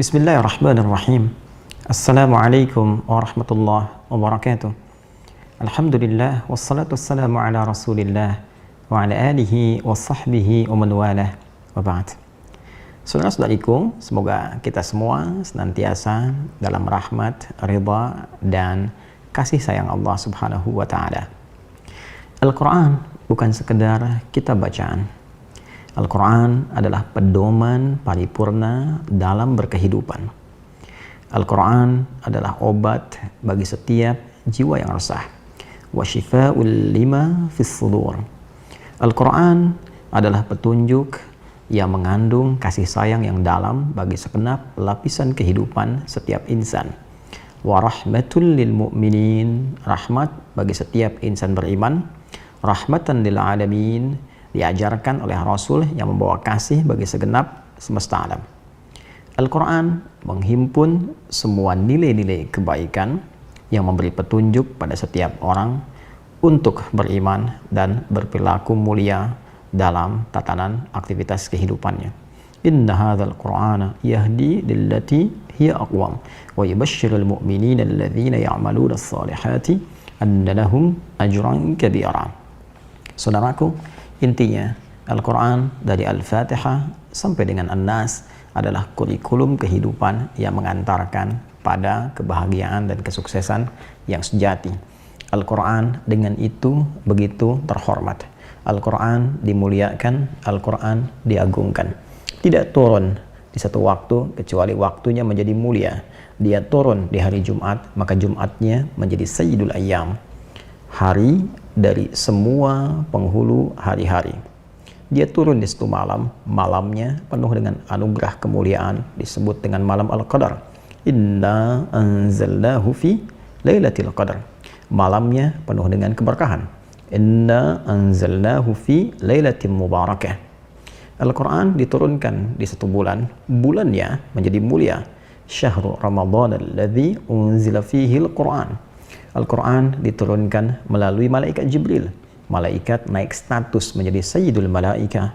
Bismillahirrahmanirrahim. Assalamualaikum warahmatullahi wabarakatuh. Alhamdulillah wassalatu wassalamu ala Rasulillah wa ala alihi wa sahbihi wa man walah wa ba'd. Saudara-saudariku, semoga kita semua senantiasa dalam rahmat, ridha dan kasih sayang Allah Subhanahu wa taala. Al-Qur'an bukan sekedar kitab bacaan. Al-Quran adalah pedoman paripurna dalam berkehidupan. Al-Quran adalah obat bagi setiap jiwa yang resah. Wa shifa'ul lima fis sudur. Al-Quran adalah petunjuk yang mengandung kasih sayang yang dalam bagi segenap lapisan kehidupan setiap insan. Wa rahmatul lil mu'minin. Rahmat bagi setiap insan beriman. Rahmatan lil alamin. Diajarkan oleh Rasul yang membawa kasih bagi segenap semesta alam. Al-Quran menghimpun semua nilai-nilai kebaikan yang memberi petunjuk pada setiap orang untuk beriman dan berperilaku mulia dalam tatanan aktivitas kehidupannya. Inna hadzal Qur'ana yahdi lillati hiya aqwam wa yubashshirul mu'minina alladhina ya'maluna as-salihati anna lahum ajran kabira. Saudaraku, intinya, Al-Quran dari Al-Fatihah sampai dengan An-Nas adalah kurikulum kehidupan yang mengantarkan pada kebahagiaan dan kesuksesan yang sejati. Al-Quran dengan itu begitu terhormat. Al-Quran dimuliakan, Al-Quran diagungkan. Tidak turun di satu waktu kecuali waktunya menjadi mulia. Dia turun di hari Jumat, maka Jumatnya menjadi Sayyidul Ayyam. Hari dari semua penghulu hari-hari. Dia turun di satu malam, malamnya penuh dengan anugerah kemuliaan, disebut dengan malam Al-Qadar. Inna anzalnahu fi lailatul qadar. Malamnya penuh dengan keberkahan. Inna anzalnahu fi lailatin mubarakah. Al-Quran diturunkan di satu bulan, bulannya menjadi mulia. Syahrul Ramadan alladzi unzila fihi al-Quran. Al-Quran diturunkan melalui malaikat Jibril. Malaikat naik status menjadi Sayyidul Malaikah,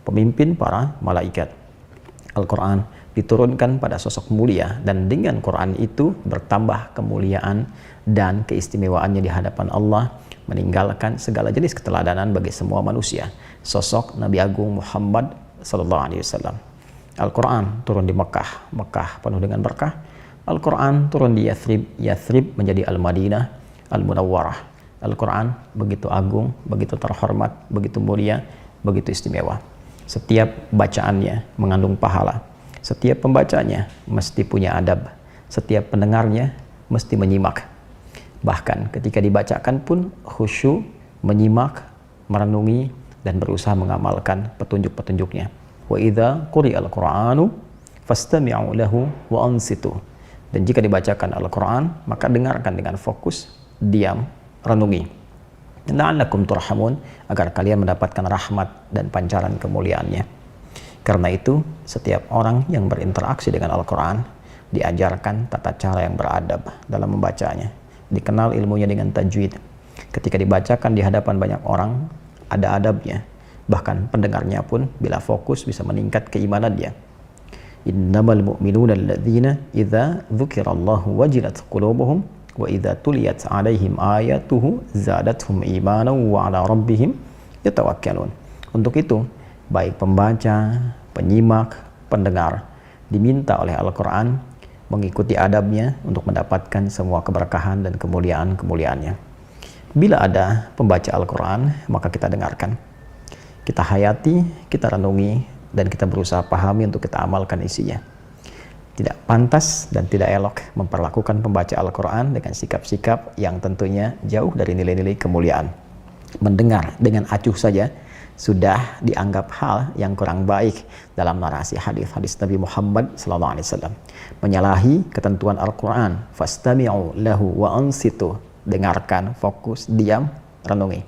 pemimpin para malaikat. Al-Quran diturunkan pada sosok mulia, dan dengan Quran itu bertambah kemuliaan dan keistimewaannya di hadapan Allah, meninggalkan segala jenis keteladanan bagi semua manusia. Sosok Nabi Agung Muhammad SAW. Al-Quran turun di Mekah, Mekah penuh dengan berkah. Al-Quran turun di Yathrib, Yathrib menjadi Al-Madinah, Al-Munawwarah. Al-Quran begitu agung, begitu terhormat, begitu mulia, begitu istimewa. Setiap bacaannya mengandung pahala. Setiap pembacanya mesti punya adab. Setiap pendengarnya mesti menyimak. Bahkan ketika dibacakan pun khusyuk, menyimak, merenungi, dan berusaha mengamalkan petunjuk-petunjuknya. Wa idza quri'al Qur'anu fastami'u lahu wa ansitu. Dan jika dibacakan Al-Quran, maka dengarkan dengan fokus, diam, renungi. La'allakum turhamun, agar kalian mendapatkan rahmat dan pancaran kemuliaannya. Karena itu, setiap orang yang berinteraksi dengan Al-Quran diajarkan tata cara yang beradab dalam membacanya. Dikenal ilmunya dengan tajwid. Ketika dibacakan di hadapan banyak orang, ada adabnya. Bahkan pendengarnya pun bila fokus bisa meningkat keimanannya. Innamal mu'minuna alladzina idza dzukirallahu wajilat qulubuhum wa idza tuliyat 'alaihim ayatuhu zadatuhum imanan wa 'ala rabbihim yatawakkalun. Untuk itu, baik pembaca, penyimak, pendengar diminta oleh Al-Qur'an mengikuti adabnya untuk mendapatkan semua keberkahan dan kemuliaan-kemuliaannya. Bila ada pembaca Al-Qur'an, maka kita dengarkan. Kita hayati, kita renungi, dan kita berusaha pahami untuk kita amalkan isinya. Tidak pantas dan tidak elok memperlakukan pembaca Al-Quran dengan sikap-sikap yang tentunya jauh dari nilai-nilai kemuliaan. Mendengar dengan acuh saja sudah dianggap hal yang kurang baik dalam narasi hadis-hadis Nabi Muhammad SAW. Menyalahi ketentuan Al-Quran, fastami'u lahu wa ansitu. Dengarkan, fokus, diam, renungi.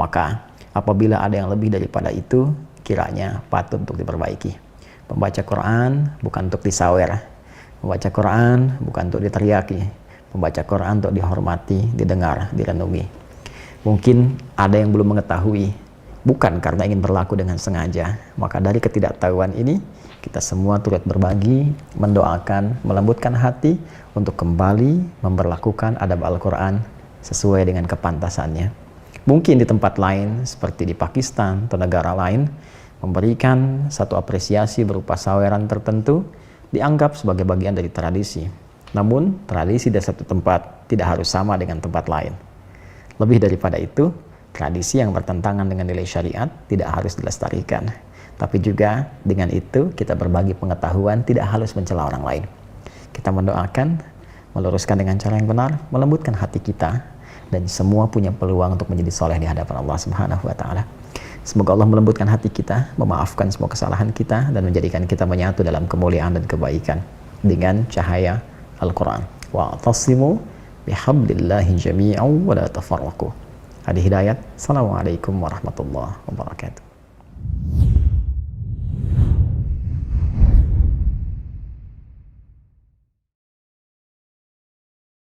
Maka apabila ada yang lebih daripada itu, kiranya patut untuk diperbaiki. Membaca Quran bukan untuk disawer. Membaca Quran bukan untuk diteriaki. Membaca Quran untuk dihormati, didengar, direnungi. Mungkin ada yang belum mengetahui, bukan karena ingin berlaku dengan sengaja. Maka dari ketidaktahuan ini, kita semua turut berbagi, mendoakan, melembutkan hati untuk kembali memperlakukan adab Al-Quran sesuai dengan kepantasannya. Mungkin di tempat lain seperti di Pakistan atau negara lain memberikan satu apresiasi berupa saweran tertentu dianggap sebagai bagian dari tradisi. Namun tradisi dari satu tempat tidak harus sama dengan tempat lain. Lebih daripada itu, tradisi yang bertentangan dengan nilai syariat tidak harus dilestarikan. Tapi juga dengan itu kita berbagi pengetahuan, tidak harus mencela orang lain. Kita mendoakan, meluruskan dengan cara yang benar, melembutkan hati kita, dan semua punya peluang untuk menjadi soleh di hadapan Allah Subhanahu wa Ta'ala. Semoga Allah melembutkan hati kita, memaafkan semua kesalahan kita, dan menjadikan kita menyatu dalam kemuliaan dan kebaikan dengan cahaya Al-Quran. Wa'tasimu bihablillahi jami'an wa la tafarraqu. Hadi Hidayat. Assalamualaikum warahmatullahi wabarakatuh.